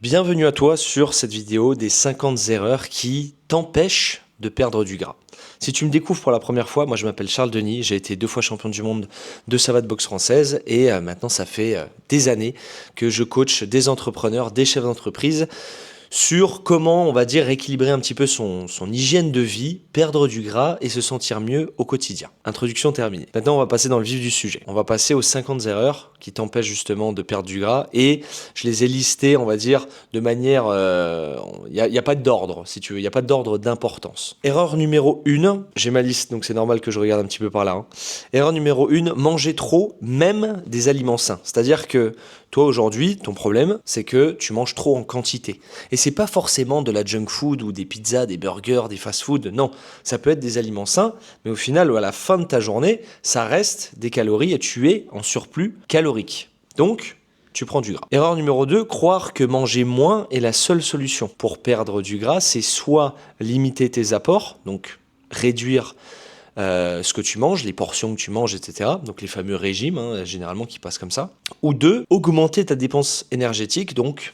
Bienvenue à toi sur cette vidéo des 50 erreurs qui t'empêchent de perdre du gras. Si tu me découvres pour la première fois, moi je m'appelle Charles Denis, j'ai été 2 fois champion du monde de savate boxe française et maintenant ça fait des années que je coach des entrepreneurs, des chefs d'entreprise sur comment, on va dire, rééquilibrer un petit peu son hygiène de vie, perdre du gras et se sentir mieux au quotidien. Introduction terminée. Maintenant, on va passer dans le vif du sujet. On va passer aux 50 erreurs qui t'empêchent justement de perdre du gras et je les ai listées, on va dire, de manière... Il n'y a pas d'ordre, si tu veux, il n'y a pas d'ordre d'importance. Erreur numéro 1, j'ai ma liste, donc c'est normal que je regarde un petit peu par là. Erreur numéro 1, manger trop, même des aliments sains. C'est-à-dire que toi, aujourd'hui, ton problème, c'est que tu manges trop en quantité. Et c'est pas forcément de la junk food ou des pizzas, des burgers, des fast-food. Non, ça peut être des aliments sains, mais au final, à la fin de ta journée, ça reste des calories et tu es en surplus calorique. Donc, tu prends du gras. Erreur numéro 2, croire que manger moins est la seule solution. Pour perdre du gras, c'est soit limiter tes apports, donc réduire ce que tu manges, les portions que tu manges, etc. Donc les fameux régimes, généralement qui passent comme ça. Ou 2, augmenter ta dépense énergétique, donc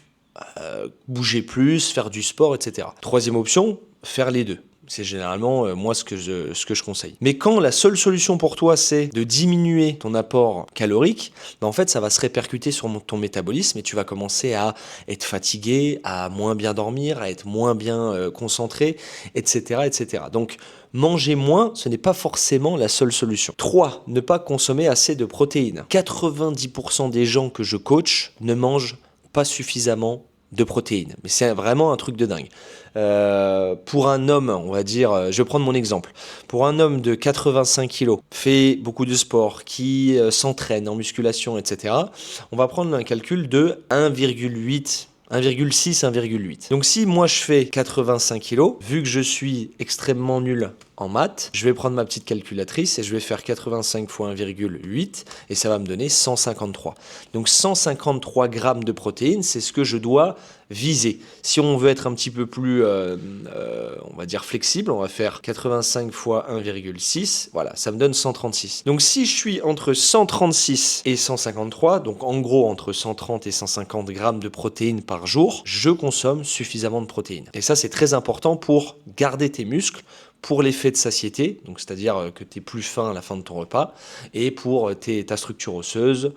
bouger plus, faire du sport, etc. Troisième option, faire les deux. C'est généralement moi ce que je conseille. Mais quand la seule solution pour toi c'est de diminuer ton apport calorique, en fait ça va se répercuter sur ton métabolisme et tu vas commencer à être fatigué, à moins bien dormir, à être moins bien concentré, etc., etc. Donc manger moins, ce n'est pas forcément la seule solution. 3. Ne pas consommer assez de protéines. 90% des gens que je coach ne mangent pas suffisamment de protéines. Mais c'est vraiment un truc de dingue. Pour un homme, on va dire, je vais prendre mon exemple. Pour un homme de 85 kilos, fait beaucoup de sport, qui s'entraîne en musculation, etc., on va prendre un calcul de 1,8 1,6, 1,8. Donc si moi je fais 85 kilos, vu que je suis extrêmement nul en maths, je vais prendre ma petite calculatrice et je vais faire 85 fois 1,8 et ça va me donner 153. Donc 153 grammes de protéines, c'est ce que je dois viser. Si on veut être un petit peu plus, on va dire flexible, on va faire 85 fois 1,6, voilà, ça me donne 136. Donc si je suis entre 136 et 153, donc en gros entre 130 et 150 grammes de protéines par jour, je consomme suffisamment de protéines. Et ça c'est très important pour garder tes muscles, pour l'effet de satiété, donc c'est-à-dire que tu es plus faim à la fin de ton repas, et pour ta structure osseuse,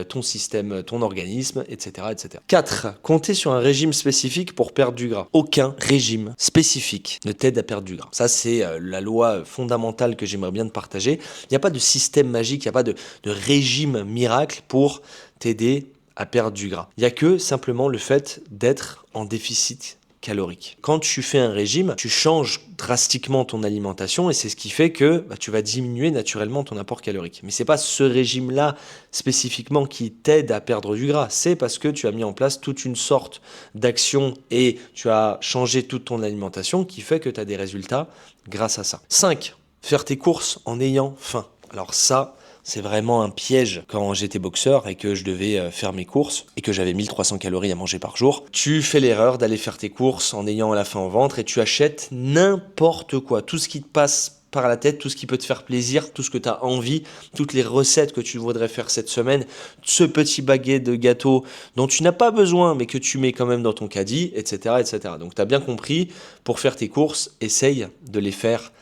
ton système, ton organisme, etc., etc. 4. Compter sur un régime spécifique pour perdre du gras. Aucun régime spécifique ne t'aide à perdre du gras. Ça, c'est la loi fondamentale que j'aimerais bien te partager. Il n'y a pas de système magique, il n'y a pas de régime miracle pour t'aider à perdre du gras. Il n'y a que simplement le fait d'être en déficit calorique. Quand tu fais un régime, tu changes drastiquement ton alimentation et c'est ce qui fait que tu vas diminuer naturellement ton apport calorique. Mais c'est pas ce régime-là spécifiquement qui t'aide à perdre du gras, c'est parce que tu as mis en place toute une sorte d'action et tu as changé toute ton alimentation qui fait que tu as des résultats grâce à ça. 5. Faire tes courses en ayant faim. Alors ça, c'est vraiment un piège quand j'étais boxeur et que je devais faire mes courses et que j'avais 1300 calories à manger par jour. Tu fais l'erreur d'aller faire tes courses en ayant la faim au ventre et tu achètes n'importe quoi. Tout ce qui te passe par la tête, tout ce qui peut te faire plaisir, tout ce que tu as envie, toutes les recettes que tu voudrais faire cette semaine, ce petit baguette de gâteau dont tu n'as pas besoin mais que tu mets quand même dans ton caddie, etc., etc. Donc tu as bien compris, pour faire tes courses, essaye de les faire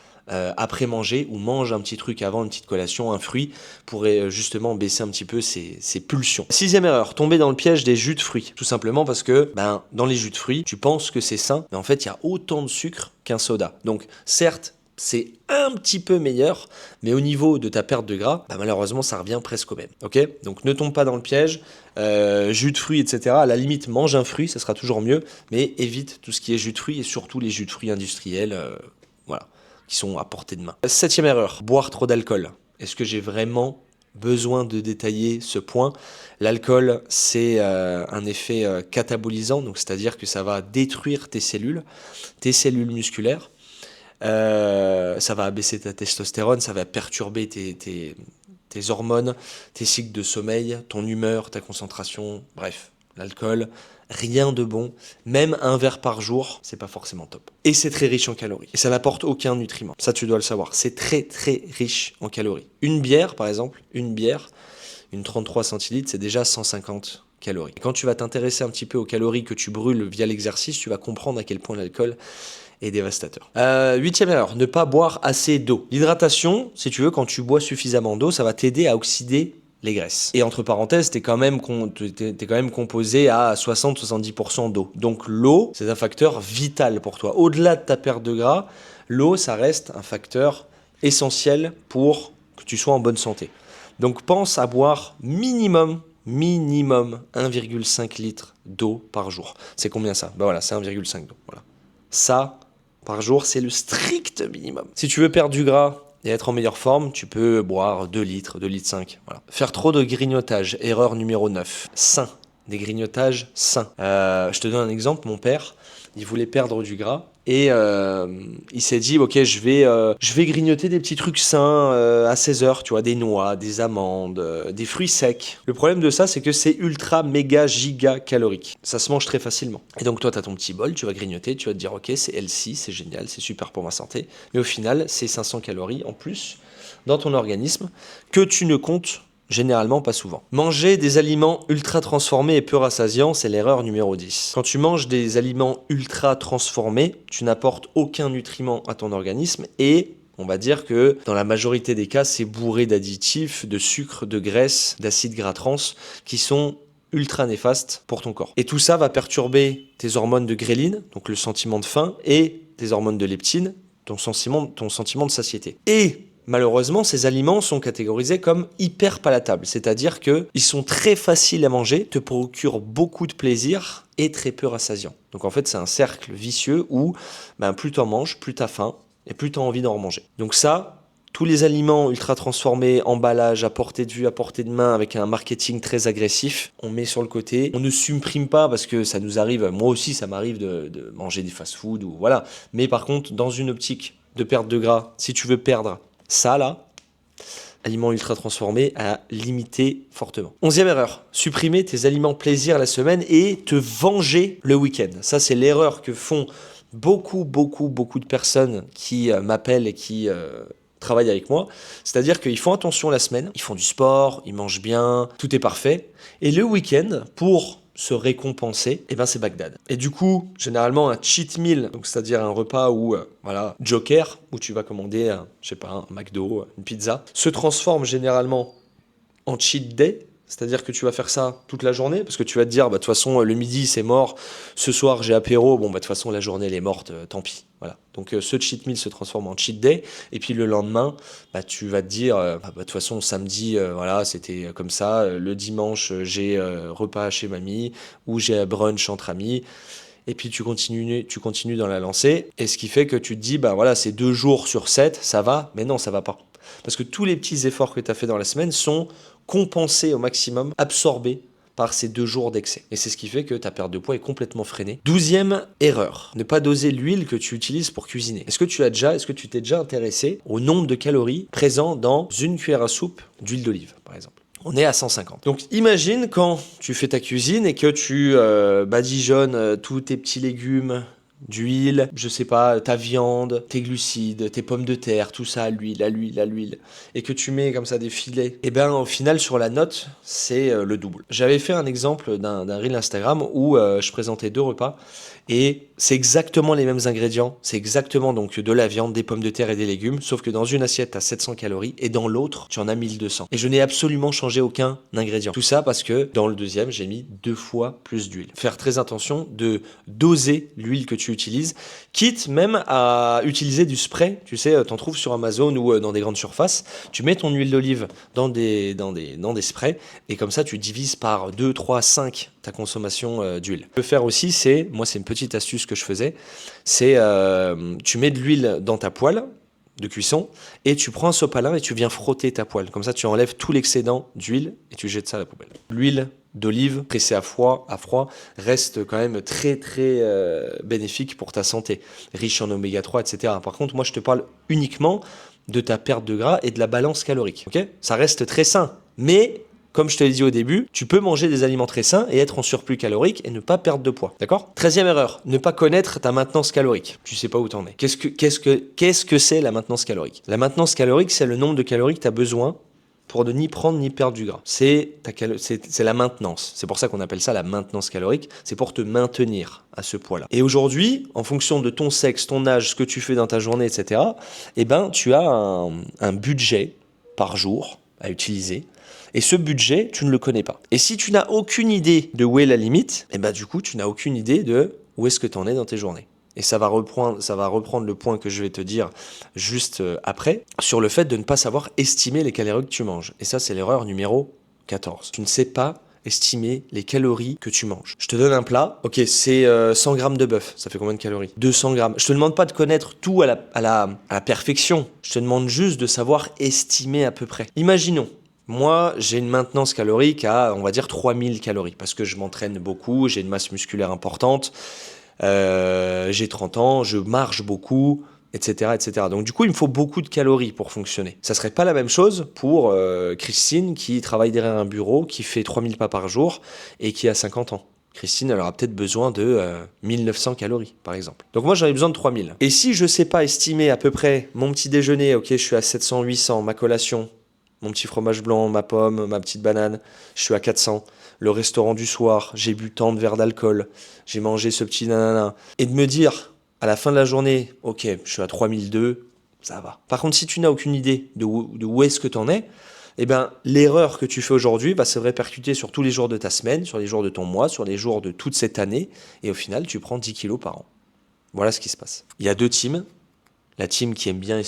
après manger ou mange un petit truc avant, une petite collation, un fruit pour justement baisser un petit peu ses pulsions. 6e erreur, tomber dans le piège des jus de fruits. Tout simplement parce que dans les jus de fruits, tu penses que c'est sain, mais en fait il y a autant de sucre qu'un soda. Donc certes, c'est un petit peu meilleur, mais au niveau de ta perte de gras, malheureusement ça revient presque au même. Ok, donc ne tombe pas dans le piège, jus de fruits, etc. À la limite, mange un fruit, ça sera toujours mieux, mais évite tout ce qui est jus de fruits et surtout les jus de fruits industriels. Voilà, qui sont à portée de main. 7e erreur, boire trop d'alcool. Est-ce que j'ai vraiment besoin de détailler ce point? L'alcool, c'est un effet catabolisant, donc c'est-à-dire que ça va détruire tes cellules musculaires. Ça va abaisser ta testostérone, ça va perturber tes hormones, tes cycles de sommeil, ton humeur, ta concentration, bref. L'alcool, rien de bon, même un verre par jour, c'est pas forcément top. Et c'est très riche en calories. Et ça n'apporte aucun nutriment. Ça, tu dois le savoir. C'est très, très riche en calories. Une bière, par exemple, une 33 centilitres, c'est déjà 150 calories. Et quand tu vas t'intéresser un petit peu aux calories que tu brûles via l'exercice, tu vas comprendre à quel point l'alcool est dévastateur. 8e erreur, ne pas boire assez d'eau. L'hydratation, si tu veux, quand tu bois suffisamment d'eau, ça va t'aider à oxyder les graisses. Et entre parenthèses, t'es quand même composé à 60-70% d'eau. Donc l'eau, c'est un facteur vital pour toi. Au-delà de ta perte de gras, l'eau, ça reste un facteur essentiel pour que tu sois en bonne santé. Donc pense à boire minimum 1,5 litre d'eau par jour. C'est combien ça? Ben voilà, c'est 1,5 d'eau. Voilà. Ça, par jour, c'est le strict minimum. Si tu veux perdre du gras et être en meilleure forme, tu peux boire 2 litres, 2 litres 5. Voilà. Faire trop de grignotage, erreur numéro 9. Sain. Des grignotages sains. Je te donne un exemple, mon père, il voulait perdre du gras et il s'est dit ok, je vais grignoter des petits trucs sains à 16h, tu vois, des noix, des amandes, des fruits secs. Le problème de ça, c'est que c'est ultra méga giga calorique. Ça se mange très facilement. Et donc toi, tu as ton petit bol, tu vas grignoter, tu vas te dire ok, c'est healthy, c'est génial, c'est super pour ma santé. Mais au final, c'est 500 calories en plus dans ton organisme que tu ne comptes généralement pas souvent. Manger des aliments ultra transformés et peu rassasiants, c'est l'erreur numéro 10. Quand tu manges des aliments ultra transformés, tu n'apportes aucun nutriment à ton organisme et on va dire que dans la majorité des cas, c'est bourré d'additifs, de sucre, de graisse, d'acides gras trans qui sont ultra néfastes pour ton corps. Et tout ça va perturber tes hormones de gréline, donc le sentiment de faim, et tes hormones de leptine, ton sentiment de satiété. Et malheureusement, ces aliments sont catégorisés comme hyper palatables, c'est-à-dire qu'ils sont très faciles à manger, te procurent beaucoup de plaisir et très peu rassasiants. Donc en fait, c'est un cercle vicieux où plus tu en manges, plus tu as faim et plus tu as envie d'en remanger. Donc ça, tous les aliments ultra transformés, emballage, à portée de vue, à portée de main, avec un marketing très agressif, on met sur le côté. On ne supprime pas parce que ça nous arrive, moi aussi ça m'arrive de manger des fast-food ou voilà. Mais par contre, dans une optique de perte de gras, si tu veux perdre ça là, aliments ultra transformés, à limiter fortement. 11e erreur, supprimer tes aliments plaisir la semaine et te venger le week-end. Ça, c'est l'erreur que font beaucoup de personnes qui m'appellent et qui travaillent avec moi. C'est-à-dire qu'ils font attention la semaine, ils font du sport, ils mangent bien, tout est parfait. Et le week-end, pour se récompenser, c'est Bagdad. Et du coup, généralement, un cheat meal, donc c'est-à-dire un repas où, joker, où tu vas commander, un McDo, une pizza, se transforme généralement en cheat day, c'est-à-dire que tu vas faire ça toute la journée, parce que tu vas te dire, de toute façon, le midi, c'est mort, ce soir, j'ai apéro, de toute façon, la journée, elle est morte, tant pis. Voilà. Donc, ce cheat meal se transforme en cheat day, et puis le lendemain, tu vas te dire, de toute façon, samedi, c'était comme ça, le dimanche, j'ai repas chez mamie, ou j'ai brunch entre amis, et puis tu continues dans la lancée, et ce qui fait que tu te dis, c'est 2 jours sur 7, ça va, mais non, ça va pas. Parce que tous les petits efforts que tu as fait dans la semaine sont compensés au maximum, absorbés par ces 2 jours d'excès. Et c'est ce qui fait que ta perte de poids est complètement freinée. 12e erreur, ne pas doser l'huile que tu utilises pour cuisiner. Est-ce que tu t'es déjà intéressé au nombre de calories présents dans une cuillère à soupe d'huile d'olive, par exemple? On est à 150. Donc imagine quand tu fais ta cuisine et que tu badigeonnes tous tes petits légumes, d'huile, ta viande, tes glucides, tes pommes de terre, tout ça, l'huile, et que tu mets comme ça des filets, au final sur la note, c'est le double. J'avais fait un exemple d'un reel Instagram où je présentais 2 repas, et c'est exactement les mêmes ingrédients, c'est exactement donc de la viande, des pommes de terre et des légumes, sauf que dans une assiette, tu as 700 calories, et dans l'autre, tu en as 1200. Et je n'ai absolument changé aucun ingrédient. Tout ça parce que dans le deuxième, j'ai mis 2 fois plus d'huile. Faire très attention de doser l'huile que tu utilises, quitte même à utiliser du spray. Tu sais, t'en trouves sur Amazon ou dans des grandes surfaces. Tu mets ton huile d'olive dans des sprays, et comme ça, tu divises par 2, 3, 5 ta consommation d'huile. Ce que tu peux faire aussi, c'est une petite astuce que je faisais, c'est tu mets de l'huile dans ta poêle de cuisson et tu prends un sopalin et tu viens frotter ta poêle. Comme ça, tu enlèves tout l'excédent d'huile et tu jettes ça à la poubelle. L'huile d'olive pressée à froid reste quand même très bénéfique pour ta santé, riche en oméga 3, etc. Par contre, moi, je te parle uniquement de ta perte de gras et de la balance calorique. Okay, ça reste très sain, mais comme je te l'ai dit au début, tu peux manger des aliments très sains et être en surplus calorique et ne pas perdre de poids. D'accord ? 13e erreur, ne pas connaître ta maintenance calorique. Tu sais pas où t'en es. Qu'est-ce que c'est la maintenance calorique ? La maintenance calorique, c'est le nombre de calories que tu as besoin pour ne ni prendre ni perdre du gras. C'est la maintenance. C'est pour ça qu'on appelle ça la maintenance calorique. C'est pour te maintenir à ce poids-là. Et aujourd'hui, en fonction de ton sexe, ton âge, ce que tu fais dans ta journée, etc., eh ben, tu as un budget par jour à utiliser. Et ce budget, tu ne le connais pas. Et si tu n'as aucune idée de où est la limite, eh ben, du coup, tu n'as aucune idée de où est-ce que tu en es dans tes journées. Et ça va reprendre le point que je vais te dire juste après, sur le fait de ne pas savoir estimer les calories que tu manges. Et ça, c'est l'erreur numéro 14. Tu ne sais pas estimer les calories que tu manges. Je te donne un plat, ok, c'est 100 grammes de bœuf, ça fait combien de calories? 200 grammes. Je te demande pas de connaître tout à la perfection, je te demande juste de savoir estimer à peu près. Imaginons, moi, j'ai une maintenance calorique à, on va dire, 3000 calories, parce que je m'entraîne beaucoup, j'ai une masse musculaire importante, j'ai 30 ans, je marche beaucoup, etc., etc. Donc du coup, il me faut beaucoup de calories pour fonctionner. Ça serait pas la même chose pour Christine qui travaille derrière un bureau, qui fait 3000 pas par jour et qui a 50 ans. Christine, elle aura peut-être besoin de 1900 calories, par exemple. Donc moi, j'en ai besoin de 3000. Et si je sais pas estimer à peu près mon petit déjeuner, ok, je suis à 700, 800, ma collation, mon petit fromage blanc, ma pomme, ma petite banane, je suis à 400. Le restaurant du soir, j'ai bu tant de verres d'alcool, j'ai mangé ce petit nanana. Et de me dire, à la fin de la journée, ok, je suis à 3002, ça va. Par contre, si tu n'as aucune idée de où est-ce que tu en es, eh ben, l'erreur que tu fais aujourd'hui va se répercuter sur tous les jours de ta semaine, sur les jours de ton mois, sur les jours de toute cette année, et au final, tu prends 10 kilos par an. Voilà ce qui se passe. Il y a deux teams. La team qui aime bien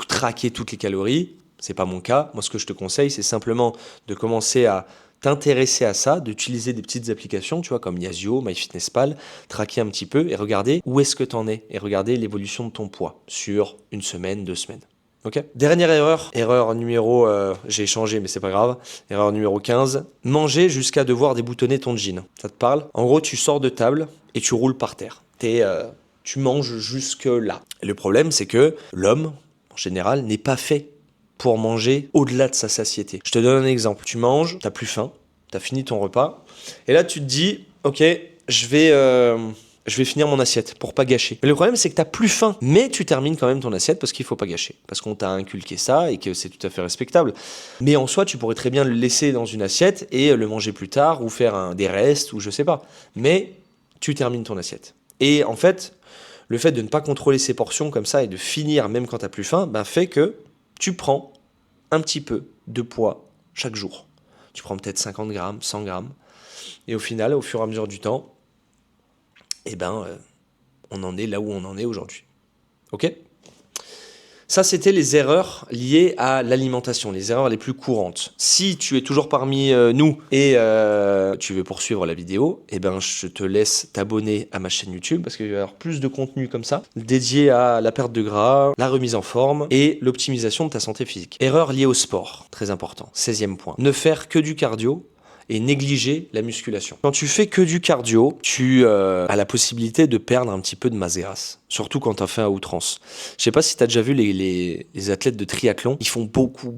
traquer toutes les calories, c'est pas mon cas. Moi, ce que je te conseille, c'est simplement de commencer à t'intéresser à ça, d'utiliser des petites applications, tu vois, comme Yazio, MyFitnessPal, traquer un petit peu et regarder où est-ce que tu en es et regarder l'évolution de ton poids sur une semaine, 2 semaines. Ok. Dernière erreur numéro, j'ai changé mais c'est pas grave, erreur numéro 15, manger jusqu'à devoir déboutonner ton jean. Ça te parle? En gros, tu sors de table et tu roules par terre. Tu manges jusque là. Et le problème, c'est que l'homme, en général, n'est pas fait pour manger au-delà de sa satiété. Je te donne un exemple. Tu manges, t'as plus faim, t'as fini ton repas, et là tu te dis, ok, je vais finir mon assiette pour pas gâcher. Mais le problème, c'est que t'as plus faim, mais tu termines quand même ton assiette parce qu'il faut pas gâcher, parce qu'on t'a inculqué ça et que c'est tout à fait respectable. Mais en soi, tu pourrais très bien le laisser dans une assiette et le manger plus tard ou faire des restes ou je sais pas. Mais tu termines ton assiette. Et en fait, le fait de ne pas contrôler ses portions comme ça et de finir même quand t'as plus faim, fait que tu prends un petit peu de poids chaque jour. Tu prends peut-être 50 grammes, 100 grammes. Et au final, au fur et à mesure du temps, on en est là où on en est aujourd'hui. Ok ? Ça, c'était les erreurs liées à l'alimentation, les erreurs les plus courantes. Si tu es toujours parmi nous et tu veux poursuivre la vidéo, je te laisse t'abonner à ma chaîne YouTube parce qu'il va y avoir plus de contenu comme ça, dédié à la perte de gras, la remise en forme et l'optimisation de ta santé physique. Erreur liée au sport, très important. 16e point. Ne faire que du cardio et négliger la musculation. Quand tu fais que du cardio, tu as la possibilité de perdre un petit peu de masse grasse, surtout quand tu as fait à outrance. Je sais pas si tu as déjà vu les athlètes de triathlon, ils font beaucoup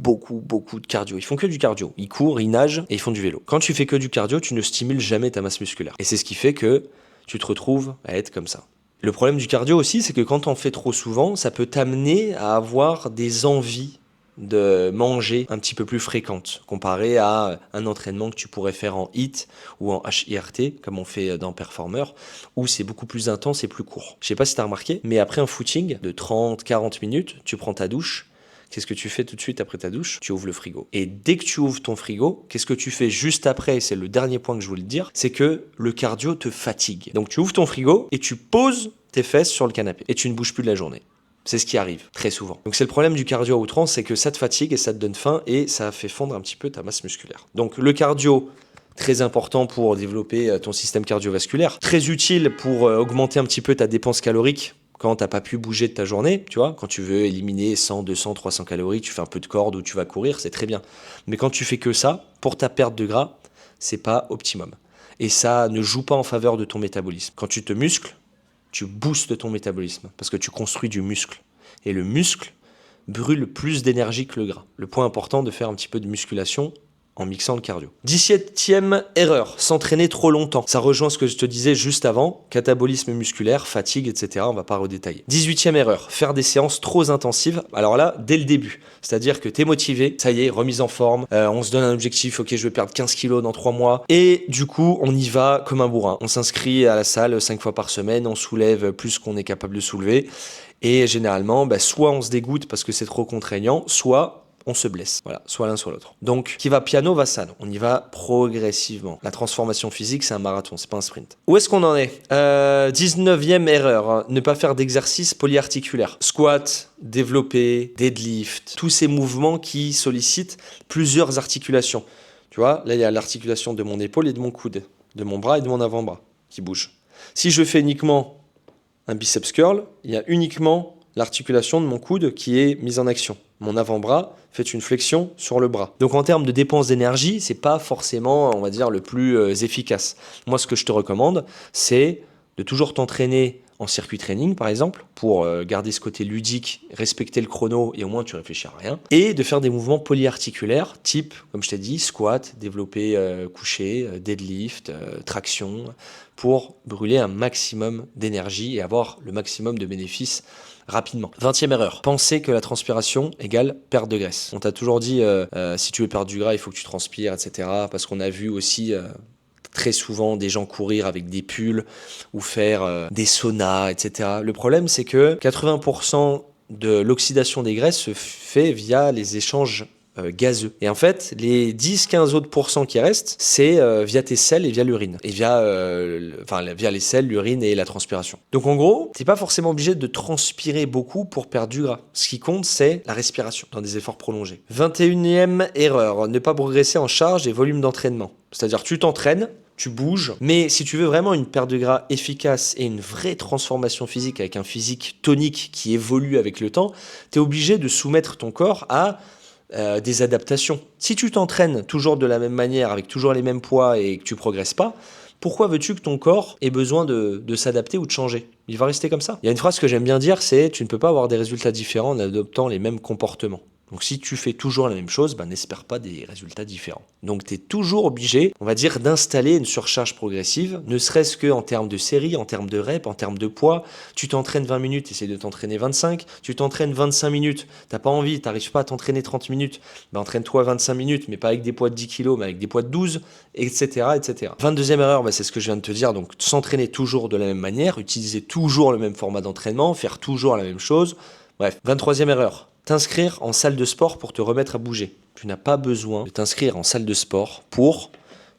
de cardio. Ils font que du cardio. Ils courent, ils nagent et ils font du vélo. Quand tu fais que du cardio, tu ne stimules jamais ta masse musculaire. Et c'est ce qui fait que tu te retrouves à être comme ça. Le problème du cardio aussi, c'est que quand tu en fais trop souvent, ça peut t'amener à avoir des envies de manger un petit peu plus fréquente comparé à un entraînement que tu pourrais faire en HIIT ou en HIRT comme on fait dans Performer où c'est beaucoup plus intense et plus court. Je sais pas si tu as remarqué, mais après un footing de 30-40 minutes, tu prends ta douche. Qu'est-ce que tu fais tout de suite après ta douche? Tu ouvres le frigo. Et dès que tu ouvres ton frigo, qu'est-ce que tu fais juste après? C'est le dernier point que je voulais te dire, c'est que le cardio te fatigue. Donc tu ouvres ton frigo et tu poses tes fesses sur le canapé et tu ne bouges plus de la journée. C'est ce qui arrive très souvent. Donc c'est le problème du cardio à outrance, c'est que ça te fatigue et ça te donne faim et ça fait fondre un petit peu ta masse musculaire. Donc le cardio, très important pour développer ton système cardiovasculaire, très utile pour augmenter un petit peu ta dépense calorique quand t'as pas pu bouger de ta journée, tu vois, quand tu veux éliminer 100, 200, 300 calories, tu fais un peu de corde ou tu vas courir, c'est très bien. Mais quand tu fais que ça, pour ta perte de gras, c'est pas optimum. Et ça ne joue pas en faveur de ton métabolisme. Quand tu te muscles, tu boostes ton métabolisme parce que tu construis du muscle. Et le muscle brûle plus d'énergie que le gras. Le point important de faire un petit peu de musculation en mixant le cardio. 17e erreur, s'entraîner trop longtemps. Ça rejoint ce que je te disais juste avant, catabolisme musculaire, fatigue, etc. On va pas redétailler. 18e erreur, faire des séances trop intensives. Alors là, dès le début, c'est-à-dire que t'es motivé, ça y est, remise en forme, on se donne un objectif, ok, je vais perdre 15 kilos dans 3 mois, et du coup, on y va comme un bourrin. On s'inscrit à la salle 5 fois par semaine, on soulève plus qu'on est capable de soulever, et généralement, soit on se dégoûte parce que c'est trop contraignant, soit on se blesse. Voilà, soit l'un, soit l'autre. Donc, qui va piano va sano. On y va progressivement. La transformation physique, c'est un marathon, c'est pas un sprint. Où est-ce qu'on en est 19e erreur, hein, ne pas faire d'exercice polyarticulaire. Squat, développé, deadlift, tous ces mouvements qui sollicitent plusieurs articulations. Tu vois, là, il y a l'articulation de mon épaule et de mon coude, de mon bras et de mon avant-bras qui bougent. Si je fais uniquement un biceps curl, il y a uniquement l'articulation de mon coude qui est mise en action. Mon avant-bras fait une flexion sur le bras. Donc en termes de dépense d'énergie, c'est pas forcément, on va dire, le plus efficace. Moi, ce que je te recommande, c'est de toujours t'entraîner en circuit training, par exemple, pour garder ce côté ludique, respecter le chrono et au moins tu réfléchis à rien. Et de faire des mouvements polyarticulaires, type, comme je t'ai dit, squat, développé couché, deadlift, traction, pour brûler un maximum d'énergie et avoir le maximum de bénéfices rapidement. 20e erreur, penser que la transpiration égale perte de graisse. On t'a toujours dit, si tu veux perdre du gras, il faut que tu transpires, etc. Parce qu'on a vu aussi très souvent des gens courir avec des pulls ou faire des saunas, etc. Le problème, c'est que 80% de l'oxydation des graisses se fait via les échanges gazeux. Et en fait, les 10-15 autres pourcents qui restent, c'est via tes selles et via l'urine. Et via les selles, l'urine et la transpiration. Donc en gros, t'es pas forcément obligé de transpirer beaucoup pour perdre du gras. Ce qui compte, c'est la respiration dans des efforts prolongés. 21e erreur, ne pas progresser en charge et volume d'entraînement. C'est-à-dire tu t'entraînes, tu bouges, mais si tu veux vraiment une perte de gras efficace et une vraie transformation physique avec un physique tonique qui évolue avec le temps, t'es obligé de soumettre ton corps à des adaptations. Si tu t'entraînes toujours de la même manière, avec toujours les mêmes poids et que tu progresses pas, pourquoi veux-tu que ton corps ait besoin de s'adapter ou de changer ? Il va rester comme ça. Il y a une phrase que j'aime bien dire, c'est « tu ne peux pas avoir des résultats différents en adoptant les mêmes comportements ». Donc si tu fais toujours la même chose, n'espère pas des résultats différents. Donc tu es toujours obligé, on va dire, d'installer une surcharge progressive, ne serait-ce qu'en termes de série, en termes de reps, en termes de poids. Tu t'entraînes 20 minutes, essaie de t'entraîner 25. Tu t'entraînes 25 minutes, t'as pas envie, t'arrives pas à t'entraîner 30 minutes. Entraîne-toi 25 minutes, mais pas avec des poids de 10 kg, mais avec des poids de 12, etc. etc. 22e erreur, c'est ce que je viens de te dire, donc s'entraîner toujours de la même manière, utiliser toujours le même format d'entraînement, faire toujours la même chose. Bref, 23e erreur. T'inscrire en salle de sport pour te remettre à bouger. Tu n'as pas besoin de t'inscrire en salle de sport pour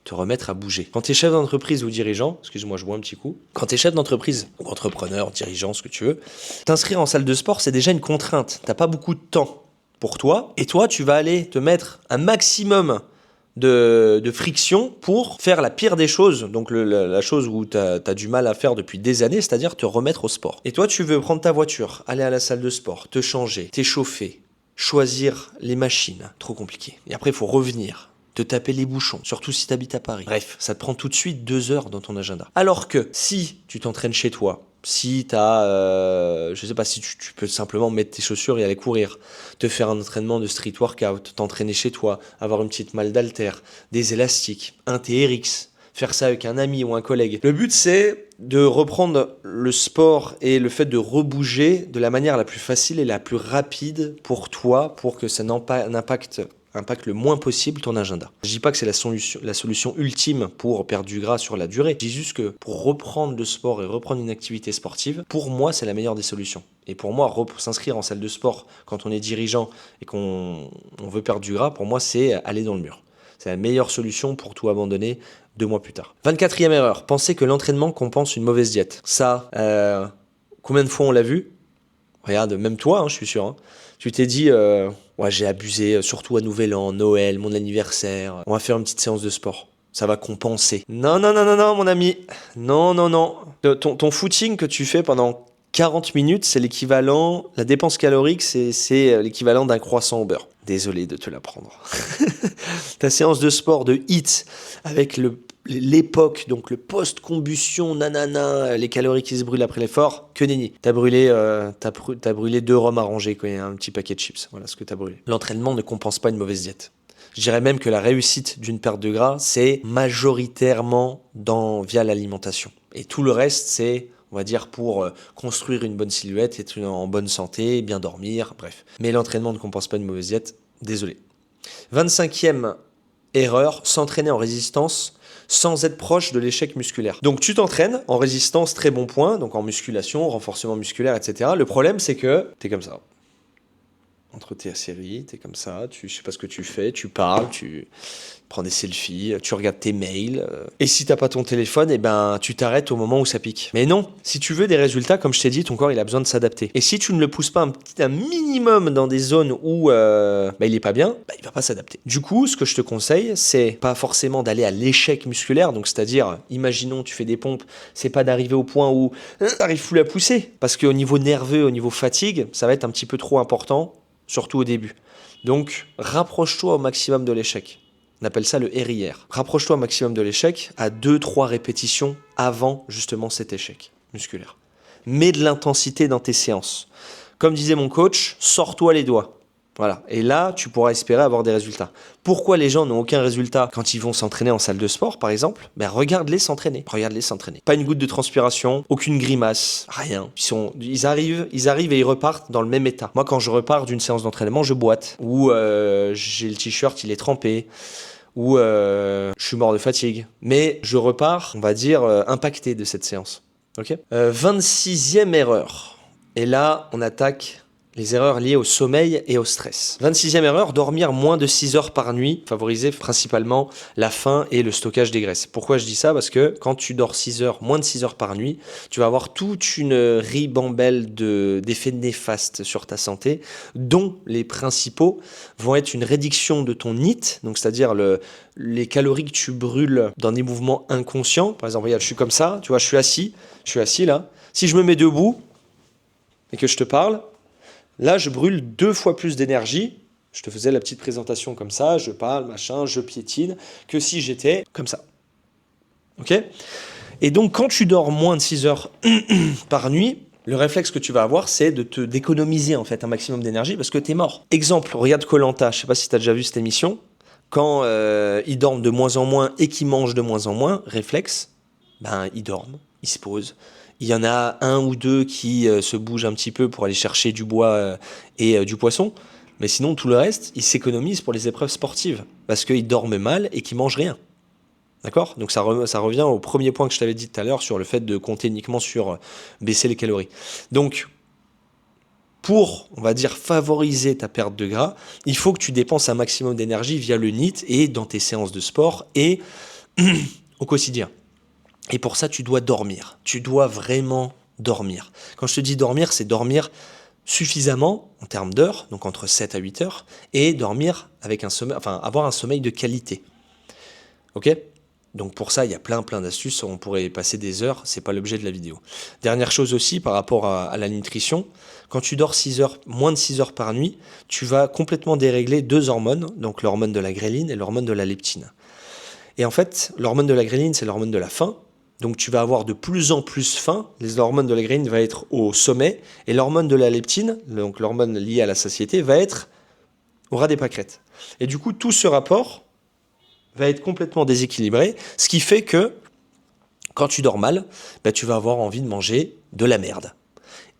te remettre à bouger. Quand tu es chef d'entreprise ou dirigeant, excuse-moi, je bois un petit coup. Quand tu es chef d'entreprise ou entrepreneur, dirigeant, ce que tu veux, t'inscrire en salle de sport, c'est déjà une contrainte. Tu n'as pas beaucoup de temps pour toi. Et toi, tu vas aller te mettre un maximum de friction pour faire la pire des choses, donc la chose où tu as du mal à faire depuis des années, c'est-à-dire te remettre au sport. Et toi, tu veux prendre ta voiture, aller à la salle de sport, te changer, t'échauffer, choisir les machines, trop compliqué. Et après, il faut revenir, te taper les bouchons, surtout si tu habites à Paris. Bref, ça te prend tout de suite 2 heures dans ton agenda. Alors que si tu t'entraînes chez toi, si tu as, je sais pas, si tu peux simplement mettre tes chaussures et aller courir, te faire un entraînement de street workout, t'entraîner chez toi, avoir une petite malle d'haltère, des élastiques, un TRX, faire ça avec un ami ou un collègue. Le but, c'est de reprendre le sport et le fait de rebouger de la manière la plus facile et la plus rapide pour toi, pour que ça impacte le moins possible ton agenda. Je dis pas que c'est la solution ultime pour perdre du gras sur la durée. Je dis juste que pour reprendre le sport et reprendre une activité sportive, pour moi, c'est la meilleure des solutions. Et pour moi, s'inscrire en salle de sport quand on est dirigeant et qu'on veut perdre du gras, pour moi, c'est aller dans le mur. C'est la meilleure solution pour tout abandonner 2 mois plus tard. 24e erreur, penser que l'entraînement compense une mauvaise diète. Ça, combien de fois on l'a vu ? Regarde, même toi, je suis sûr. Tu t'es dit, ouais, j'ai abusé, surtout à Nouvel An, Noël, mon anniversaire. On va faire une petite séance de sport. Ça va compenser. Non, mon ami. Non. Ton footing que tu fais pendant 40 minutes, c'est l'équivalent, la dépense calorique, c'est l'équivalent d'un croissant au beurre. Désolé de te l'apprendre. Ta séance de sport de HIIT avec l'époque, donc le post-combustion, les calories qui se brûlent après l'effort, que nenni. T'as brûlé 2 rhums arrangés, un petit paquet de chips. Voilà ce que t'as brûlé. L'entraînement ne compense pas une mauvaise diète. Je dirais même que la réussite d'une perte de gras, c'est majoritairement via l'alimentation. Et tout le reste, c'est, on va dire, pour construire une bonne silhouette, être en bonne santé, bien dormir, bref. Mais l'entraînement ne compense pas une mauvaise diète, désolé. 25e erreur, s'entraîner en résistance sans être proche de l'échec musculaire. Donc tu t'entraînes en résistance, très bon point, donc en musculation, renforcement musculaire, etc. Le problème, c'est que t'es comme ça. Entre tes séries, t'es comme ça, je sais pas ce que tu fais, tu parles, tu prends des selfies, tu regardes tes mails. Et si t'as pas ton téléphone, tu t'arrêtes au moment où ça pique. Mais non, si tu veux des résultats, comme je t'ai dit, ton corps il a besoin de s'adapter. Et si tu ne le pousses pas un minimum dans des zones où il est pas bien, il va pas s'adapter. Du coup, ce que je te conseille, c'est pas forcément d'aller à l'échec musculaire, donc c'est-à-dire, imaginons tu fais des pompes, c'est pas d'arriver au point où t'arrives plus à pousser, parce qu'au niveau nerveux, au niveau fatigue, ça va être un petit peu trop important. Surtout au début. Donc, rapproche-toi au maximum de l'échec. On appelle ça le RIR. Rapproche-toi au maximum de l'échec à 2-3 répétitions avant justement cet échec musculaire. Mets de l'intensité dans tes séances. Comme disait mon coach, sors-toi les doigts. Voilà. Et là, tu pourras espérer avoir des résultats. Pourquoi les gens n'ont aucun résultat quand ils vont s'entraîner en salle de sport, par exemple ? Regarde-les s'entraîner. Regarde-les s'entraîner. Pas une goutte de transpiration, aucune grimace, rien. Ils arrivent et ils repartent dans le même état. Moi, quand je repars d'une séance d'entraînement, je boite. Ou j'ai le t-shirt, il est trempé. Ou je suis mort de fatigue. Mais je repars, on va dire, impacté de cette séance. Ok ? 26e erreur. Et là, on attaque les erreurs liées au sommeil et au stress. 26e erreur, dormir moins de 6 heures par nuit, favoriser principalement la faim et le stockage des graisses. Pourquoi je dis ça ? Parce que quand tu dors moins de 6 heures par nuit, tu vas avoir toute une ribambelle d'effets néfastes sur ta santé, dont les principaux vont être une réduction de ton NEAT, donc c'est-à-dire les calories que tu brûles dans des mouvements inconscients. Par exemple, regarde, je suis comme ça, tu vois, je suis assis là. Si je me mets debout et que je te parle, là, je brûle 2 fois plus d'énergie. Je te faisais la petite présentation comme ça, je parle, machin, je piétine, que si j'étais comme ça. Ok ? Et donc, quand tu dors moins de 6 heures par nuit, le réflexe que tu vas avoir, c'est d'économiser en fait un maximum d'énergie parce que tu es mort. Exemple, regarde Koh-Lanta, je ne sais pas si tu as déjà vu cette émission. Quand ils dorment de moins en moins et qu'ils mangent de moins en moins, réflexe, ils dorment, ils se posent. Il y en a 1 ou 2 qui se bougent un petit peu pour aller chercher du bois et du poisson. Mais sinon, tout le reste, ils s'économisent pour les épreuves sportives. Parce qu'ils dorment mal et qu'ils mangent rien. D'accord ? Donc ça revient au premier point que je t'avais dit tout à l'heure sur le fait de compter uniquement sur baisser les calories. Donc, pour, on va dire, favoriser ta perte de gras, il faut que tu dépenses un maximum d'énergie via le NEAT et dans tes séances de sport et au quotidien. Et pour ça, tu dois dormir. Tu dois vraiment dormir. Quand je te dis dormir, c'est dormir suffisamment en termes d'heures, donc entre 7 à 8 heures, et dormir avec avoir un sommeil de qualité. Ok ? Donc pour ça, il y a plein d'astuces. On pourrait passer des heures, c'est pas l'objet de la vidéo. Dernière chose aussi, par rapport à la nutrition, quand tu dors moins de 6 heures par nuit, tu vas complètement dérégler 2 hormones, donc l'hormone de la gréline et l'hormone de la leptine. Et en fait, l'hormone de la gréline, c'est l'hormone de la faim. Donc tu vas avoir de plus en plus faim, les hormones de la gréline vont être au sommet, et l'hormone de la leptine, donc l'hormone liée à la satiété, va être au ras des pâquerettes. Et du coup, tout ce rapport va être complètement déséquilibré, ce qui fait que quand tu dors mal, tu vas avoir envie de manger de la merde.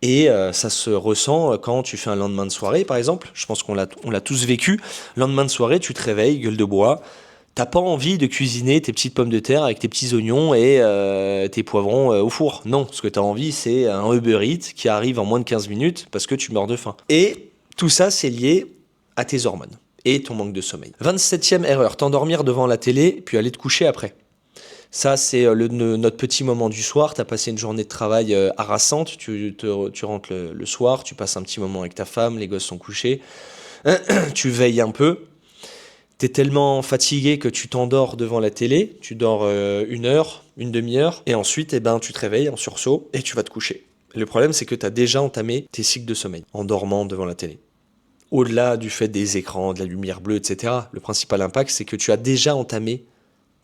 Et ça se ressent quand tu fais un lendemain de soirée, par exemple. Je pense qu'on l'a tous vécu. Lendemain de soirée, tu te réveilles, gueule de bois. T'as pas envie de cuisiner tes petites pommes de terre avec tes petits oignons et tes poivrons au four. Non, ce que t'as envie, c'est un Uber Eats qui arrive en moins de 15 minutes parce que tu meurs de faim. Et tout ça, c'est lié à tes hormones et ton manque de sommeil. 27e erreur, t'endormir devant la télé puis aller te coucher après. Ça, c'est notre petit moment du soir. Tu as passé une journée de travail harassante. Tu rentres le soir, tu passes un petit moment avec ta femme, les gosses sont couchés. Tu veilles un peu. Tu es tellement fatigué que tu t'endors devant la télé. Tu dors 1 heure, une demi-heure. Et ensuite, tu te réveilles en sursaut et tu vas te coucher. Le problème, c'est que tu as déjà entamé tes cycles de sommeil en dormant devant la télé. Au-delà du fait des écrans, de la lumière bleue, etc., le principal impact, c'est que tu as déjà entamé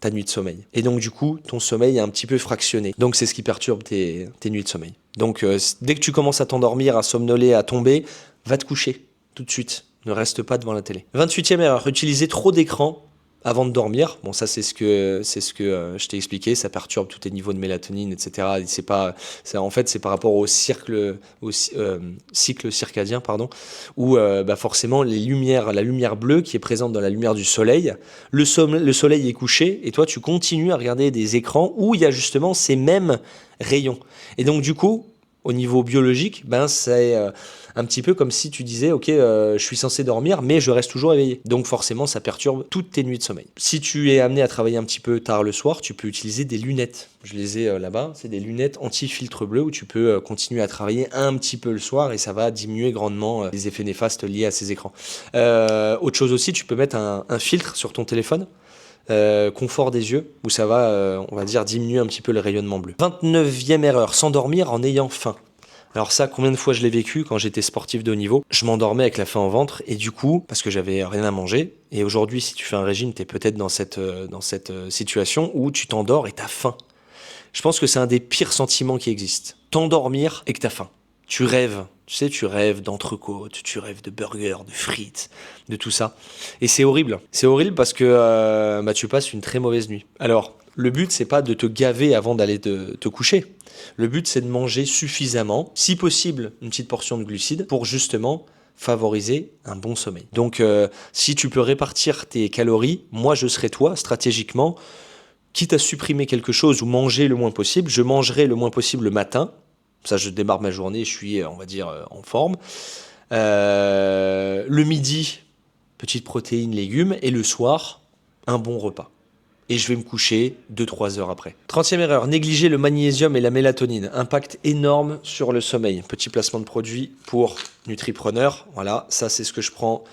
ta nuit de sommeil. Et donc, du coup, ton sommeil est un petit peu fractionné. Donc, c'est ce qui perturbe tes nuits de sommeil. Donc, dès que tu commences à t'endormir, à somnoler, à tomber, va te coucher tout de suite. Ne reste pas devant la télé. 28e erreur, utiliser trop d'écran avant de dormir. Bon, ça, c'est ce que je t'ai expliqué. Ça perturbe tous tes niveaux de mélatonine, etc. Et en fait, c'est par rapport cycle circadien, pardon, où forcément, la lumière bleue qui est présente dans la lumière du soleil, le soleil est couché et toi, tu continues à regarder des écrans où il y a justement ces mêmes rayons. Et donc, du coup, au niveau biologique, c'est un petit peu comme si tu disais, ok, je suis censé dormir, mais je reste toujours éveillé. Donc forcément, ça perturbe toutes tes nuits de sommeil. Si tu es amené à travailler un petit peu tard le soir, tu peux utiliser des lunettes. Je les ai là-bas, c'est des lunettes anti-filtre bleu où tu peux continuer à travailler un petit peu le soir et ça va diminuer grandement les effets néfastes liés à ces écrans. Autre chose aussi, tu peux mettre un filtre sur ton téléphone. Confort des yeux, où ça va, on va dire, diminuer un petit peu le rayonnement bleu. 29e erreur, s'endormir en ayant faim. Alors ça, combien de fois je l'ai vécu quand j'étais sportif de haut niveau? Je m'endormais avec la faim au ventre et du coup, parce que j'avais rien à manger, et aujourd'hui, si tu fais un régime, tu es peut-être dans cette situation où tu t'endors et t'as faim. Je pense que c'est un des pires sentiments qui existent. T'endormir et que t'as faim. Tu rêves, tu rêves d'entrecôte, tu rêves de burgers, de frites, de tout ça. Et c'est horrible. C'est horrible parce que tu passes une très mauvaise nuit. Alors, le but, c'est pas de te gaver avant d'aller te coucher. Le but, c'est de manger suffisamment, si possible, une petite portion de glucides pour justement favoriser un bon sommeil. Donc, si tu peux répartir tes calories, moi, je serais toi, stratégiquement, quitte à supprimer quelque chose ou manger le moins possible, je mangerai le moins possible le matin. Ça, je démarre ma journée, je suis, on va dire, en forme. Le midi, petite protéine, légumes. Et le soir, un bon repas. Et je vais me coucher 2-3 heures après. 30e erreur, négliger le magnésium et la mélatonine. Impact énorme sur le sommeil. Petit placement de produit pour Nutripreneur. Voilà, ça c'est ce que je prends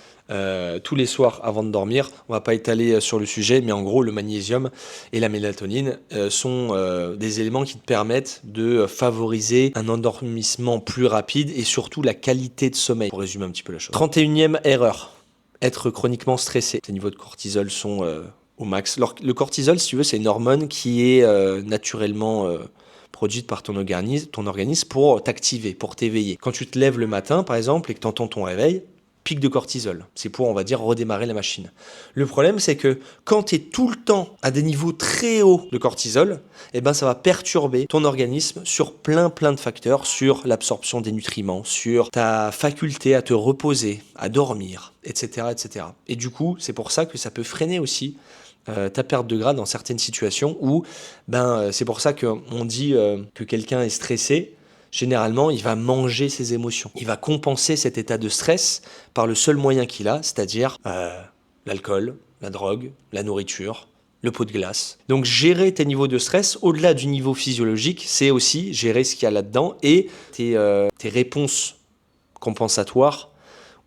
tous les soirs avant de dormir. On va pas étaler sur le sujet, mais en gros, le magnésium et la mélatonine sont des éléments qui te permettent de favoriser un endormissement plus rapide et surtout la qualité de sommeil, pour résumer un petit peu la chose. 31e erreur, être chroniquement stressé. Tes niveaux de cortisol sont au max. Le cortisol, si tu veux, c'est une hormone qui est naturellement produite par ton organisme pour t'activer, pour t'éveiller. Quand tu te lèves le matin, par exemple, et que tu entends ton réveil, pic de cortisol. C'est pour, on va dire, redémarrer la machine. Le problème, c'est que quand tu es tout le temps à des niveaux très hauts de cortisol, ça va perturber ton organisme sur plein de facteurs, sur l'absorption des nutriments, sur ta faculté à te reposer, à dormir, etc., etc. Et du coup, c'est pour ça que ça peut freiner aussi ta perte de gras dans certaines situations où c'est pour ça qu'on dit que quelqu'un est stressé. Généralement, il va manger ses émotions. Il va compenser cet état de stress par le seul moyen qu'il a, c'est-à-dire l'alcool, la drogue, la nourriture, le pot de glace. Donc gérer tes niveaux de stress, au-delà du niveau physiologique, c'est aussi gérer ce qu'il y a là-dedans et tes réponses compensatoires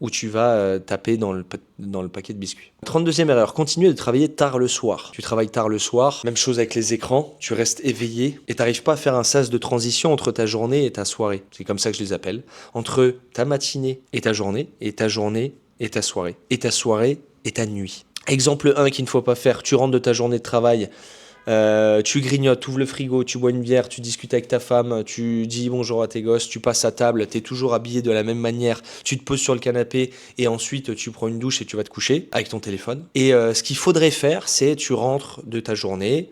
où tu vas taper dans le paquet de biscuits. 32e erreur, continuer de travailler tard le soir. Tu travailles tard le soir, même chose avec les écrans, tu restes éveillé et tu n'arrives pas à faire un sas de transition entre ta journée et ta soirée. C'est comme ça que je les appelle. Entre ta matinée et ta journée et ta soirée, et ta soirée et ta nuit. Exemple 1 qu'il ne faut pas faire, tu rentres de ta journée de travail, tu grignotes, tu ouvres le frigo, tu bois une bière, tu discutes avec ta femme, tu dis bonjour à tes gosses, tu passes à table, tu es toujours habillé de la même manière, tu te poses sur le canapé et ensuite tu prends une douche et tu vas te coucher avec ton téléphone. Et ce qu'il faudrait faire, c'est tu rentres de ta journée,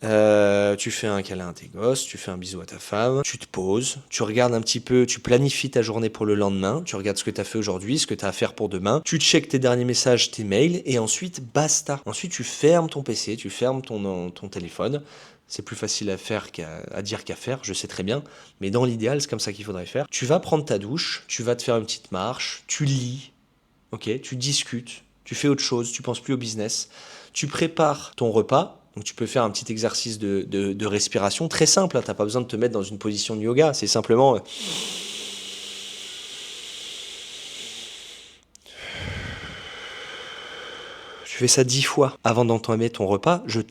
tu fais un câlin à tes gosses, tu fais un bisou à ta femme, tu te poses, tu regardes un petit peu, tu planifies ta journée pour le lendemain, tu regardes ce que tu as fait aujourd'hui, ce que tu as à faire pour demain, tu checkes tes derniers messages, tes mails, et ensuite basta. Ensuite tu fermes ton PC, tu fermes ton téléphone. C'est plus facile à faire à dire qu'à faire, je sais très bien, mais dans l'idéal, c'est comme ça qu'il faudrait faire. Tu vas prendre ta douche, tu vas te faire une petite marche, tu lis, ok, tu discutes, tu fais autre chose, tu penses plus au business, tu prépares ton repas. Donc tu peux faire un petit exercice de respiration très simple, hein. Tu n'as pas besoin de te mettre dans une position de yoga, c'est simplement tu fais ça 10 fois avant d'entamer ton repas. Je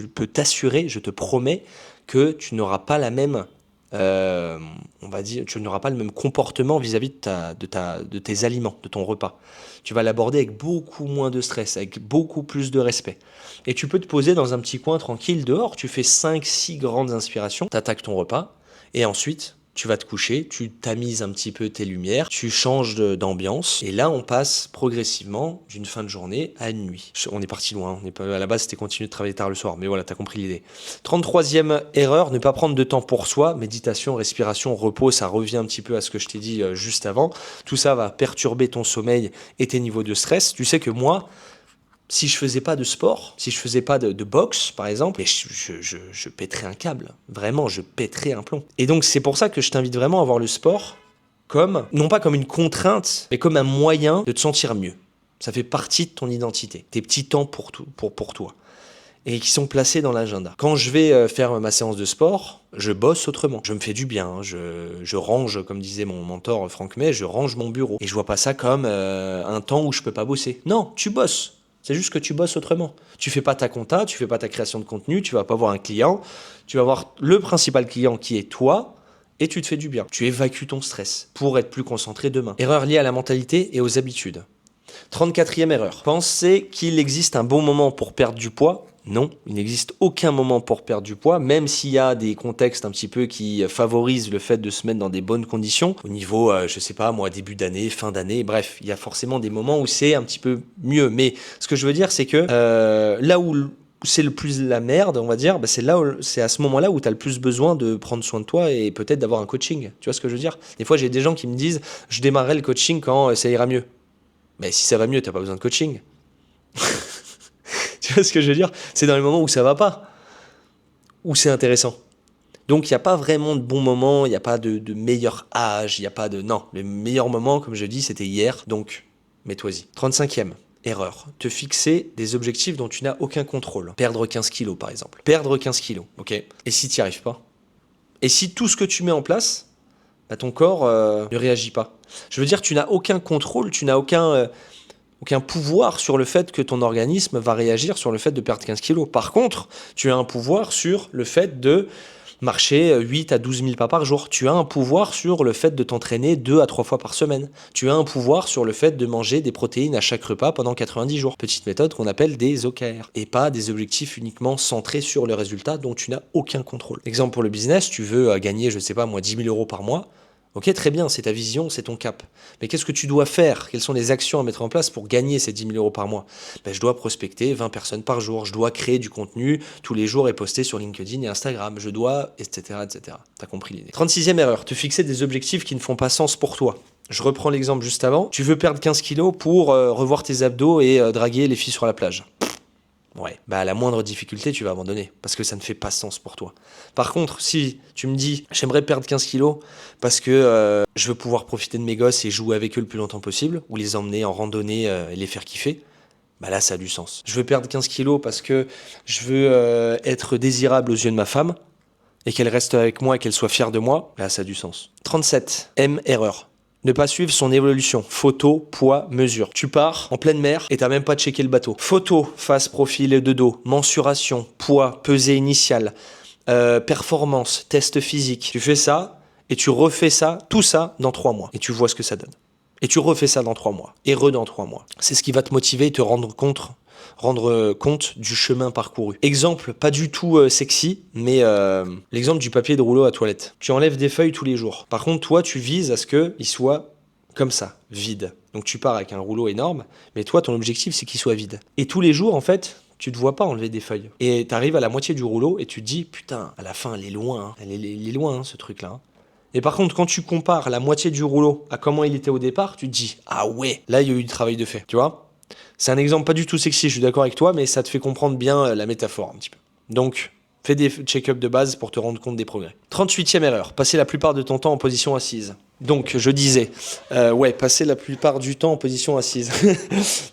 peux t'assurer, je te promets que tu n'auras pas la même on va dire, tu n'auras pas le même comportement vis-à-vis de tes aliments, de ton repas. Tu vas l'aborder avec beaucoup moins de stress, avec beaucoup plus de respect. Et tu peux te poser dans un petit coin tranquille dehors, tu fais 5-6 grandes inspirations, tu attaques ton repas, et ensuite, Tu vas te coucher, tu tamises un petit peu tes lumières, tu changes d'ambiance, et là on passe progressivement d'une fin de journée à une nuit. On est parti loin, on est pas, à la base c'était continuer de travailler tard le soir, mais voilà, t'as compris l'idée. 33e erreur, ne pas prendre de temps pour soi, méditation, respiration, repos, ça revient un petit peu à ce que je t'ai dit juste avant. Tout ça va perturber ton sommeil et tes niveaux de stress. Tu sais que moi, si je faisais pas de sport, si je faisais pas de boxe, par exemple, je pèterais un câble. Vraiment, je pèterais un plomb. Et donc, c'est pour ça que je t'invite vraiment à voir le sport comme, non pas comme une contrainte, mais comme un moyen de te sentir mieux. Ça fait partie de ton identité. Tes petits temps pour toi. Et qui sont placés dans l'agenda. Quand je vais faire ma séance de sport, je bosse autrement. Je me fais du bien. Je range, comme disait mon mentor Franck May, je range mon bureau. Et je vois pas ça comme un temps où je peux pas bosser. Non, tu bosses. C'est juste que tu bosses autrement. Tu fais pas ta compta, tu fais pas ta création de contenu, tu vas pas voir un client, tu vas voir le principal client qui est toi, et tu te fais du bien. Tu évacues ton stress pour être plus concentré demain. Erreur liée à la mentalité et aux habitudes. 34e erreur. Penser qu'il existe un bon moment pour perdre du poids. Non, il n'existe aucun moment pour perdre du poids, même s'il y a des contextes un petit peu qui favorisent le fait de se mettre dans des bonnes conditions, au niveau, je sais pas moi, début d'année, fin d'année, bref, il y a forcément des moments où c'est un petit peu mieux. Mais ce que je veux dire, c'est que là où c'est le plus la merde, on va dire, bah c'est à ce moment-là où tu as le plus besoin de prendre soin de toi et peut-être d'avoir un coaching. Tu vois ce que je veux dire? Des fois, j'ai des gens qui me disent, je démarrerai le coaching quand ça ira mieux. Mais si ça va mieux, t'as pas besoin de coaching. Tu vois ce que je veux dire? C'est dans les moments où ça va pas, où c'est intéressant. Donc il n'y a pas vraiment de bon moment, il n'y a pas de meilleur âge, il n'y a pas de... Non, le meilleur moment, comme je dis, c'était hier, donc mets-toi-y. 35e erreur, te fixer des objectifs dont tu n'as aucun contrôle. Perdre 15 kilos, par exemple. Perdre 15 kilos, ok? Et si tu n'y arrives pas? Et si tout ce que tu mets en place, bah, ton corps ne réagit pas? Je veux dire, tu n'as aucun contrôle, tu n'as aucun pouvoir sur le fait que ton organisme va réagir sur le fait de perdre 15 kilos. Par contre, tu as un pouvoir sur le fait de marcher 8 à 12 000 pas par jour. Tu as un pouvoir sur le fait de t'entraîner 2 à 3 fois par semaine. Tu as un pouvoir sur le fait de manger des protéines à chaque repas pendant 90 jours. Petite méthode qu'on appelle des OKR. Et pas des objectifs uniquement centrés sur le résultat dont tu n'as aucun contrôle. Exemple pour le business, tu veux gagner, je sais pas moi, 10 000 euros par mois. Ok, très bien, c'est ta vision, c'est ton cap. Mais qu'est-ce que tu dois faire? Quelles sont les actions à mettre en place pour gagner ces 10 000 euros par mois? Je dois prospecter 20 personnes par jour, je dois créer du contenu tous les jours et poster sur LinkedIn et Instagram, je dois, etc., etc. T'as compris l'idée. 36e erreur, te fixer des objectifs qui ne font pas sens pour toi. Je reprends l'exemple juste avant. Tu veux perdre 15 kilos pour revoir tes abdos et draguer les filles sur la plage. Ouais, à la moindre difficulté, tu vas abandonner parce que ça ne fait pas sens pour toi. Par contre, si tu me dis, j'aimerais perdre 15 kilos parce que je veux pouvoir profiter de mes gosses et jouer avec eux le plus longtemps possible, ou les emmener en randonnée et les faire kiffer, là, ça a du sens. Je veux perdre 15 kilos parce que je veux être désirable aux yeux de ma femme et qu'elle reste avec moi et qu'elle soit fière de moi, là, ça a du sens. 37, erreur. Ne pas suivre son évolution. Photo, poids, mesure. Tu pars en pleine mer et t'as même pas checké le bateau. Photo, face, profil et de dos. Mensuration, poids, pesée initiale, performance, test physique. Tu fais ça et tu refais ça, tout ça, dans 3 mois. Et tu vois ce que ça donne. Et tu refais ça dans 3 mois. Et dans 3 mois. C'est ce qui va te motiver et te rendre compte du chemin parcouru. Exemple, pas du tout sexy, mais l'exemple du papier de rouleau à toilette. Tu enlèves des feuilles tous les jours. Par contre, toi, tu vises à ce qu'il soit comme ça, vide. Donc tu pars avec un rouleau énorme, mais toi, ton objectif, c'est qu'il soit vide. Et tous les jours, en fait, tu te vois pas enlever des feuilles. Et t'arrives à la moitié du rouleau et tu te dis, putain, à la fin, elle est loin. Elle est loin, ce truc-là. Et par contre, quand tu compares la moitié du rouleau à comment il était au départ, tu te dis, ah ouais, là, il y a eu du travail de fait, tu vois? C'est un exemple pas du tout sexy, je suis d'accord avec toi, mais ça te fait comprendre bien la métaphore un petit peu. Donc, fais des check-up de base pour te rendre compte des progrès. 38e erreur, passer la plupart de ton temps en position assise. Donc, je disais, passer la plupart du temps en position assise.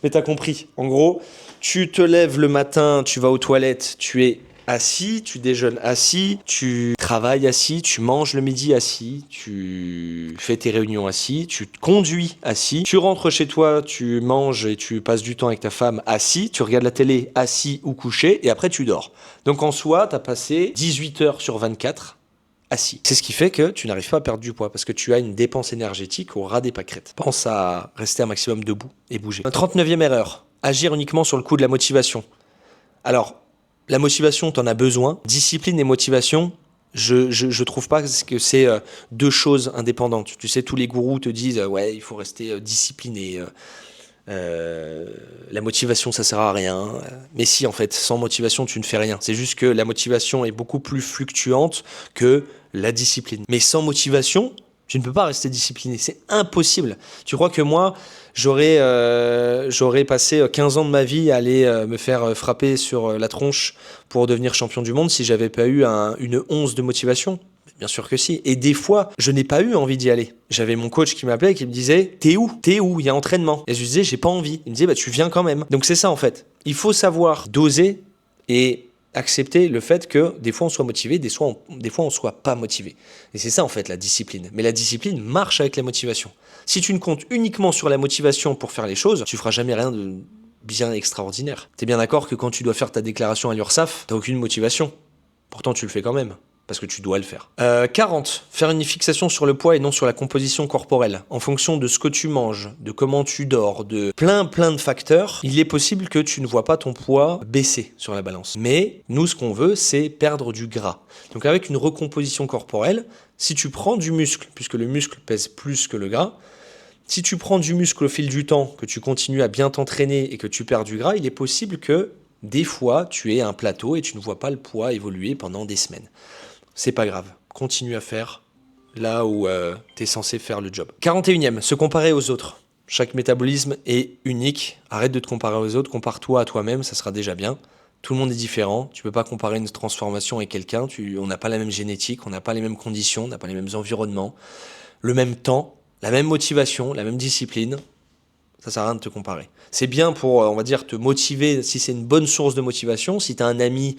Mais t'as compris. En gros, tu te lèves le matin, tu vas aux toilettes, tu es assis, tu déjeunes assis, tu travailles assis, tu manges le midi assis, tu fais tes réunions assis, tu te conduis assis, tu rentres chez toi, tu manges et tu passes du temps avec ta femme assis, tu regardes la télé assis ou couché et après tu dors. Donc en soi, tu as passé 18 heures sur 24 assis. C'est ce qui fait que tu n'arrives pas à perdre du poids parce que tu as une dépense énergétique au ras des pâquerettes. Pense à rester un maximum debout et bouger. 39e erreur, agir uniquement sur le coup de la motivation. Alors, la motivation, t'en as besoin. Discipline et motivation, Je trouve pas que c'est deux choses indépendantes. Tu sais, tous les gourous te disent ouais, il faut rester discipliné. La motivation, ça sert à rien. Mais si, en fait, sans motivation, tu ne fais rien. C'est juste que la motivation est beaucoup plus fluctuante que la discipline. Mais sans motivation, tu ne peux pas rester discipliné. C'est impossible. Tu crois que moi, j'aurais passé 15 ans de ma vie à aller me faire frapper sur la tronche pour devenir champion du monde si j'avais pas eu une once de motivation? Bien sûr que si. Et des fois, je n'ai pas eu envie d'y aller. J'avais mon coach qui m'appelait et qui me disait « T'es où ? T'es où ? Il y a entraînement. » Et je lui disais « J'ai pas envie. » Il me disait « Bah tu viens quand même. » Donc c'est ça en fait. Il faut savoir doser et accepter le fait que des fois on soit motivé, des fois on soit pas motivé. Et c'est ça en fait la discipline. Mais la discipline marche avec la motivation. Si tu ne comptes uniquement sur la motivation pour faire les choses, tu feras jamais rien de bien extraordinaire. T'es bien d'accord que quand tu dois faire ta déclaration à l'URSSAF, t'as aucune motivation. Pourtant tu le fais quand même. Parce que tu dois le faire. 40. Faire une fixation sur le poids et non sur la composition corporelle. En fonction de ce que tu manges, de comment tu dors, de plein de facteurs, il est possible que tu ne vois pas ton poids baisser sur la balance. Mais nous, ce qu'on veut, c'est perdre du gras. Donc avec une recomposition corporelle, si tu prends du muscle, puisque le muscle pèse plus que le gras, si tu prends du muscle au fil du temps, que tu continues à bien t'entraîner et que tu perds du gras, il est possible que des fois, tu aies un plateau et tu ne vois pas le poids évoluer pendant des semaines. C'est pas grave, continue à faire là où t'es censé faire le job. 41e, se comparer aux autres. Chaque métabolisme est unique, arrête de te comparer aux autres, compare-toi à toi-même, ça sera déjà bien. Tout le monde est différent, tu peux pas comparer une transformation avec quelqu'un, on n'a pas la même génétique, on n'a pas les mêmes conditions, on n'a pas les mêmes environnements, le même temps, la même motivation, la même discipline. Ça sert à rien de te comparer. C'est bien pour, on va dire, te motiver, si c'est une bonne source de motivation, si t'as un ami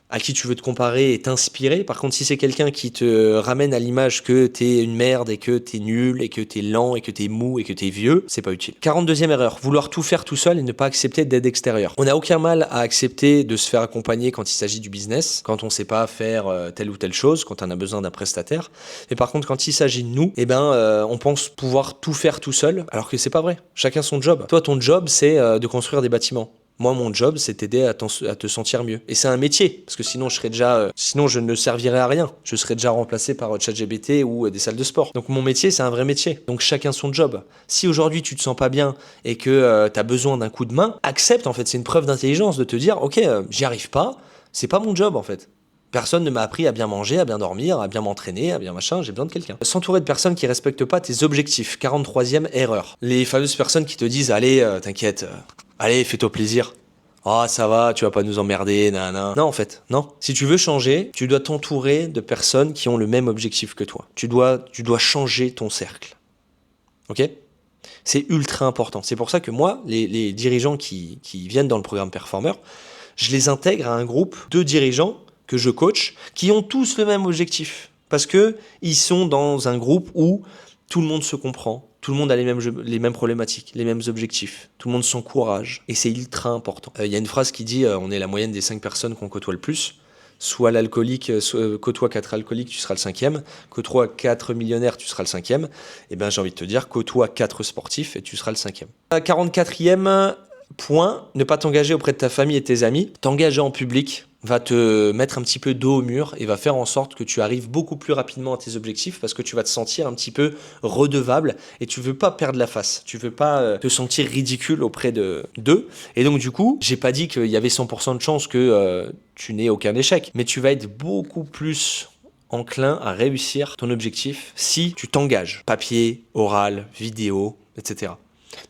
à qui tu veux te comparer et t'inspirer. Par contre, si c'est quelqu'un qui te ramène à l'image que t'es une merde et que t'es nul et que t'es lent et que t'es mou et que t'es vieux, c'est pas utile. 42e erreur, vouloir tout faire tout seul et ne pas accepter d'aide extérieure. On n'a aucun mal à accepter de se faire accompagner quand il s'agit du business, quand on sait pas faire telle ou telle chose, quand on a besoin d'un prestataire. Mais par contre, quand il s'agit de nous, on pense pouvoir tout faire tout seul, alors que c'est pas vrai. Chacun son job. Toi, ton job, c'est de construire des bâtiments. Moi, mon job, c'est t'aider à te sentir mieux. Et c'est un métier, parce que sinon, sinon, je ne servirais à rien. Je serais déjà remplacé par ChatGPT ou des salles de sport. Donc, mon métier, c'est un vrai métier. Donc, chacun son job. Si aujourd'hui, tu te sens pas bien et que tu as besoin d'un coup de main, accepte, en fait. C'est une preuve d'intelligence de te dire, ok, j'y arrive pas, c'est pas mon job, en fait. Personne ne m'a appris à bien manger, à bien dormir, à bien m'entraîner, à bien machin, j'ai besoin de quelqu'un. S'entourer de personnes qui respectent pas tes objectifs. 43e erreur. Les fameuses personnes qui te disent, allez, t'inquiète, allez, fais-toi plaisir. Oh, ça va, tu vas pas nous emmerder, nanana. Non, en fait, non. Si tu veux changer, tu dois t'entourer de personnes qui ont le même objectif que toi. Tu dois changer ton cercle. Ok ? C'est ultra important. C'est pour ça que moi, les dirigeants qui viennent dans le programme Performer, je les intègre à un groupe de dirigeants que je coach, qui ont tous le même objectif. Parce que ils sont dans un groupe où tout le monde se comprend, tout le monde a les mêmes problématiques, les mêmes objectifs, tout le monde s'encourage, et c'est ultra important. Il y a une phrase qui dit on est la moyenne des 5 personnes qu'on côtoie le plus. Soit l'alcoolique, côtoie 4 alcooliques, tu seras le 5e. Côtoie 4 millionnaires, tu seras le 5e. Et bien j'ai envie de te dire, côtoie 4 sportifs et tu seras le 5e. 44e point, ne pas t'engager auprès de ta famille et tes amis. T'engager en public va te mettre un petit peu dos au mur et va faire en sorte que tu arrives beaucoup plus rapidement à tes objectifs parce que tu vas te sentir un petit peu redevable et tu veux pas perdre la face. Tu veux pas te sentir ridicule auprès d'eux. Et donc du coup, j'ai pas dit qu'il y avait 100% de chance que tu n'aies aucun échec, mais tu vas être beaucoup plus enclin à réussir ton objectif si tu t'engages. Papier, oral, vidéo, etc.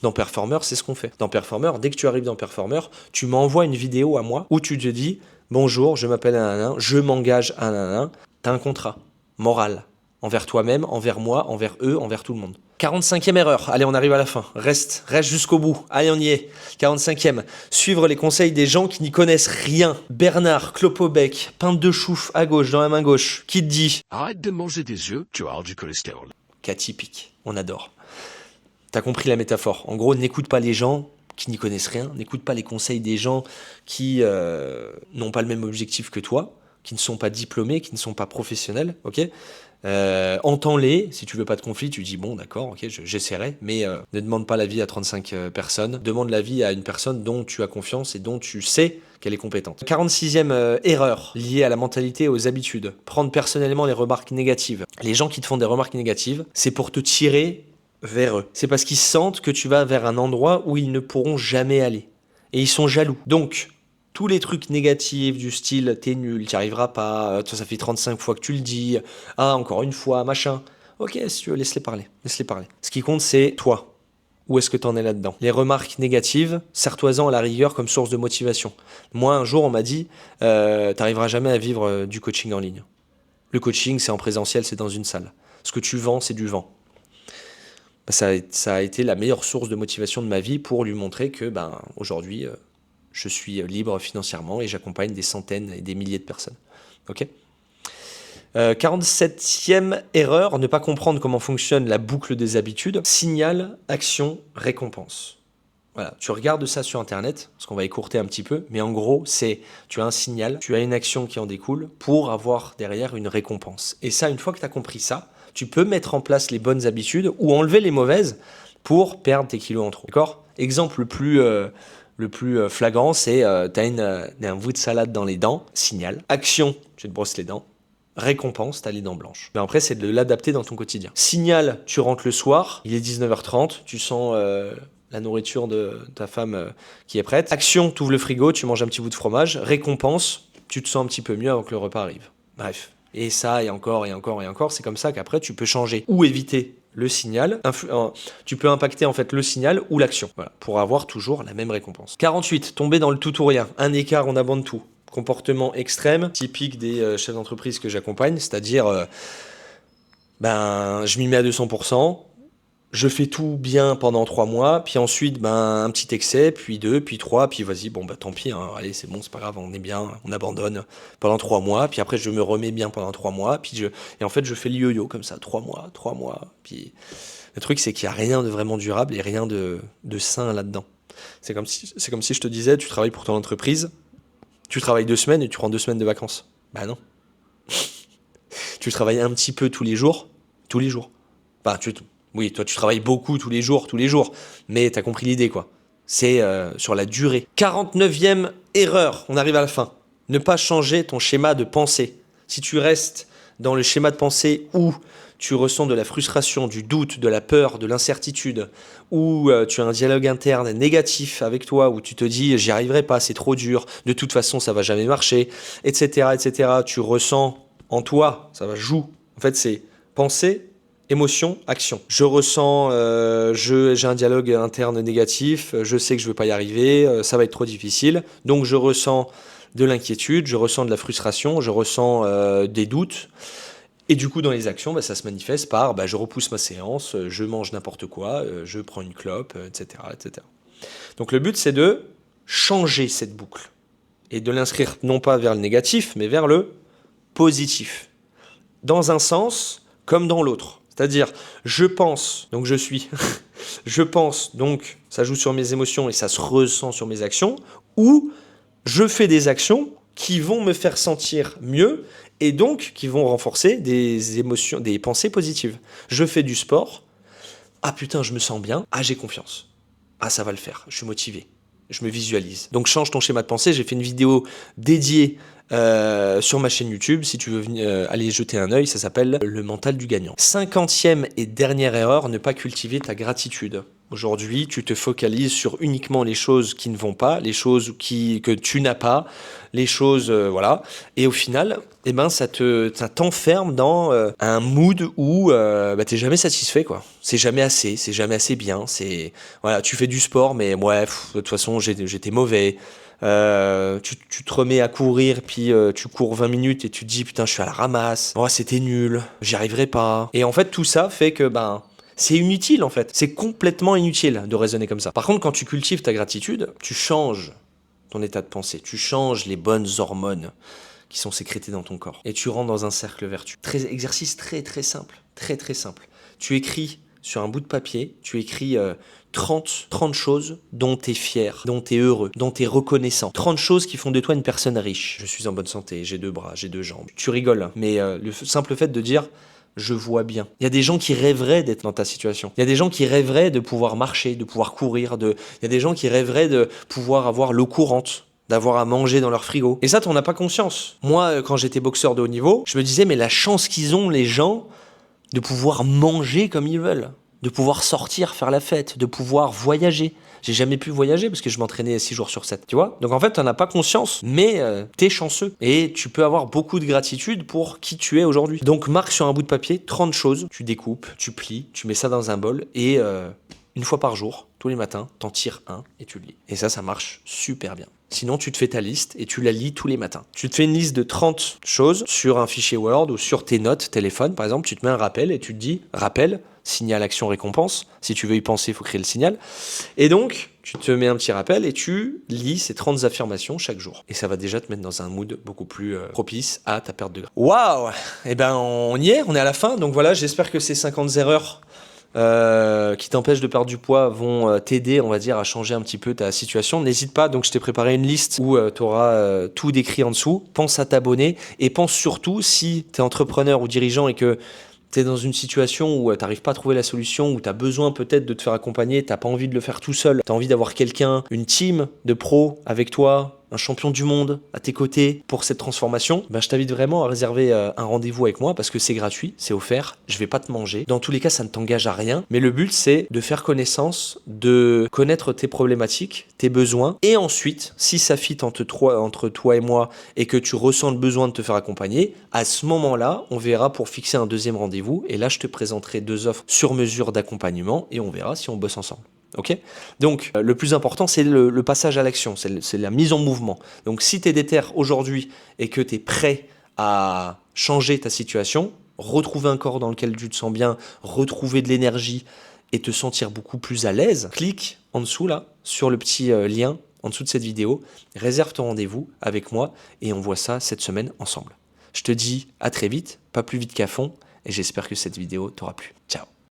Dans Performer, c'est ce qu'on fait. Dans Performer, dès que tu arrives dans Performer, tu m'envoies une vidéo à moi où tu te dis « Bonjour, je m'appelle Ananin, je m'engage à Ananin ». Tu as un contrat moral envers toi-même, envers moi, envers eux, envers tout le monde. 45e erreur. Allez, on arrive à la fin. Reste jusqu'au bout. Allez, on y est. 45e. Suivre les conseils des gens qui n'y connaissent rien. Bernard Clopobec, pinte de chouf à gauche, dans la main gauche, qui te dit « Arrête de manger des œufs, tu auras du cholestérol ». Cas typique. On adore. T'as compris la métaphore. En gros, n'écoute pas les gens qui n'y connaissent rien, n'écoute pas les conseils des gens qui n'ont pas le même objectif que toi, qui ne sont pas diplômés, qui ne sont pas professionnels, ok ? Entends-les. Si tu veux pas de conflit, tu dis bon, d'accord, ok, j'essaierai, mais ne demande pas l'avis à 35 personnes. Demande l'avis à une personne dont tu as confiance et dont tu sais qu'elle est compétente. 46e erreur liée à la mentalité et aux habitudes. Prendre personnellement les remarques négatives. Les gens qui te font des remarques négatives, c'est pour te tirer vers eux. C'est parce qu'ils sentent que tu vas vers un endroit où ils ne pourront jamais aller. Et ils sont jaloux. Donc, tous les trucs négatifs du style t'es nul, t'y arriveras pas, ça fait 35 fois que tu le dis, ah encore une fois, machin. Ok, si tu veux, laisse-les parler, laisse-les parler. Ce qui compte, c'est toi. Où est-ce que t'en es là-dedans? Les remarques négatives, sers-toi-en à la rigueur comme source de motivation. Moi, un jour, on m'a dit, t'arriveras jamais à vivre du coaching en ligne. Le coaching, c'est en présentiel, c'est dans une salle. Ce que tu vends, c'est du vent. Ça a été la meilleure source de motivation de ma vie pour lui montrer que, aujourd'hui, je suis libre financièrement et j'accompagne des centaines et des milliers de personnes. Ok ? 47e erreur, ne pas comprendre comment fonctionne la boucle des habitudes. Signal, action, récompense. Voilà, tu regardes ça sur Internet, parce qu'on va écourter un petit peu, mais en gros, c'est tu as un signal, tu as une action qui en découle pour avoir derrière une récompense. Et ça, une fois que tu as compris ça, tu peux mettre en place les bonnes habitudes ou enlever les mauvaises pour perdre tes kilos en trop. D'accord ? Exemple le plus flagrant, c'est tu as un bout de salade dans les dents, signal. Action, tu te brosses les dents. Récompense, t'as les dents blanches. Mais après, c'est de l'adapter dans ton quotidien. Signal, tu rentres le soir, il est 19h30, tu sens la nourriture de ta femme qui est prête. Action, tu ouvres le frigo, tu manges un petit bout de fromage. Récompense, tu te sens un petit peu mieux avant que le repas arrive. Bref. Et ça, et encore, et encore, et encore. C'est comme ça qu'après, tu peux changer ou éviter le signal. Tu peux impacter en fait le signal ou l'action. Voilà, pour avoir toujours la même récompense. 48, tomber dans le tout ou rien. Un écart, on abandonne tout. Comportement extrême, typique des chefs d'entreprise que j'accompagne, c'est-à-dire, je m'y mets à 200%, je fais tout bien pendant 3 mois, puis ensuite, un petit excès, puis 2, puis 3, puis vas-y, tant pis, hein, allez, c'est bon, c'est pas grave, on est bien, on abandonne pendant 3 mois, puis après, je me remets bien pendant 3 mois, et en fait, je fais le yo-yo comme ça, 3 mois, puis le truc, c'est qu'il n'y a rien de vraiment durable et rien de sain là-dedans. C'est comme si je te disais, tu travailles pour ton entreprise, tu travailles 2 semaines et tu prends 2 semaines de vacances. Bah non. Tu travailles un petit peu tous les jours. Oui, toi tu travailles beaucoup tous les jours. Mais t'as compris l'idée, quoi. C'est sur la durée. 49e erreur, on arrive à la fin. Ne pas changer ton schéma de pensée. Si tu restes dans le schéma de pensée où tu ressens de la frustration, du doute, de la peur, de l'incertitude, où tu as un dialogue interne négatif avec toi, où tu te dis j'y arriverai pas, c'est trop dur, de toute façon ça va jamais marcher, etc. Tu ressens en toi, ça va jouer. En fait, c'est pensée, émotion, action. Je ressens, j'ai un dialogue interne négatif, je sais que je ne vais pas y arriver, ça va être trop difficile, donc je ressens de l'inquiétude, je ressens de la frustration, je ressens des doutes. Et du coup, dans les actions, ça se manifeste par je repousse ma séance, je mange n'importe quoi, je prends une clope, etc. Donc le but, c'est de changer cette boucle et de l'inscrire non pas vers le négatif, mais vers le positif. Dans un sens comme dans l'autre. C'est-à-dire, je pense, donc je suis. Je pense, donc ça joue sur mes émotions et ça se ressent sur mes actions. Ou je fais des actions qui vont me faire sentir mieux et donc qui vont renforcer des émotions, des pensées positives. Je fais du sport. Ah putain, je me sens bien. Ah, j'ai confiance. Ah, ça va le faire. Je suis motivé. Je me visualise. Donc change ton schéma de pensée. J'ai fait une vidéo dédiée sur ma chaîne YouTube. Si tu veux aller jeter un œil, ça s'appelle Le mental du gagnant. 50e et dernière erreur, ne pas cultiver ta gratitude. Aujourd'hui, tu te focalises sur uniquement les choses qui ne vont pas, les choses que tu n'as pas, les choses, voilà. Et au final, ça t'enferme dans un mood où t'es jamais satisfait, quoi. C'est jamais assez bien. Voilà, tu fais du sport, mais de toute façon, j'étais mauvais. Tu te remets à courir, puis tu cours 20 minutes et tu te dis putain, je suis à la ramasse. Oh, c'était nul, j'y arriverai pas. Et en fait, tout ça fait que c'est inutile en fait. C'est complètement inutile de raisonner comme ça. Par contre, quand tu cultives ta gratitude, tu changes ton état de pensée, tu changes les bonnes hormones qui sont sécrétées dans ton corps et tu rentres dans un cercle vertueux. Exercice très très simple, très très simple. Tu écris sur un bout de papier, tu écris 30 choses dont tu es fier, dont tu es heureux, dont tu es reconnaissant. 30 choses qui font de toi une personne riche. Je suis en bonne santé, j'ai 2 bras, j'ai 2 jambes. Tu rigoles, mais le simple fait de dire je vois bien. Il y a des gens qui rêveraient d'être dans ta situation. Il y a des gens qui rêveraient de pouvoir marcher, de pouvoir courir. Il y a des gens qui rêveraient de pouvoir avoir l'eau courante, d'avoir à manger dans leur frigo. Et ça, t'en as pas conscience. Moi, quand j'étais boxeur de haut niveau, je me disais, mais la chance qu'ils ont, les gens, de pouvoir manger comme ils veulent, de pouvoir sortir, faire la fête, de pouvoir voyager. J'ai jamais pu voyager parce que je m'entraînais 6 jours sur 7, tu vois. Donc en fait, t'en as pas conscience, mais t'es chanceux. Et tu peux avoir beaucoup de gratitude pour qui tu es aujourd'hui. Donc marque sur un bout de papier 30 choses, tu découpes, tu plies, tu mets ça dans un bol et une fois par jour, tous les matins, t'en tires un et tu le lis. Et ça marche super bien. Sinon, tu te fais ta liste et tu la lis tous les matins. Tu te fais une liste de 30 choses sur un fichier Word ou sur tes notes téléphone. Par exemple, tu te mets un rappel et tu te dis « Rappel, signal, action, récompense ». Si tu veux y penser, il faut créer le signal. Et donc, tu te mets un petit rappel et tu lis ces 30 affirmations chaque jour. Et ça va déjà te mettre dans un mood beaucoup plus propice à ta perte de gras. Waouh! Eh ben, on y est, on est à la fin. Donc voilà, j'espère que ces 50 erreurs qui t'empêchent de perdre du poids vont t'aider, on va dire, à changer un petit peu ta situation. N'hésite pas, donc je t'ai préparé une liste où tu auras tout décrit en dessous. Pense à t'abonner et pense surtout, si tu es entrepreneur ou dirigeant et que tu es dans une situation où tu n'arrives pas à trouver la solution, où tu as besoin peut-être de te faire accompagner, tu n'as pas envie de le faire tout seul, tu as envie d'avoir quelqu'un, une team de pros avec toi, un champion du monde à tes côtés pour cette transformation, ben je t'invite vraiment à réserver un rendez-vous avec moi parce que c'est gratuit, c'est offert, je vais pas te manger. Dans tous les cas, ça ne t'engage à rien, mais le but c'est de faire connaissance, de connaître tes problématiques, tes besoins, et ensuite, si ça fit entre toi et moi et que tu ressens le besoin de te faire accompagner, à ce moment-là, on verra pour fixer un deuxième rendez-vous et là, je te présenterai 2 offres sur mesure d'accompagnement et on verra si on bosse ensemble. Ok ? Donc, le plus important, c'est le passage à l'action, c'est la mise en mouvement. Donc, si tu es déter aujourd'hui et que tu es prêt à changer ta situation, retrouver un corps dans lequel tu te sens bien, retrouver de l'énergie et te sentir beaucoup plus à l'aise, clique en dessous là, sur le petit lien en dessous de cette vidéo, réserve ton rendez-vous avec moi et on voit ça cette semaine ensemble. Je te dis à très vite, pas plus vite qu'à fond, et j'espère que cette vidéo t'aura plu. Ciao!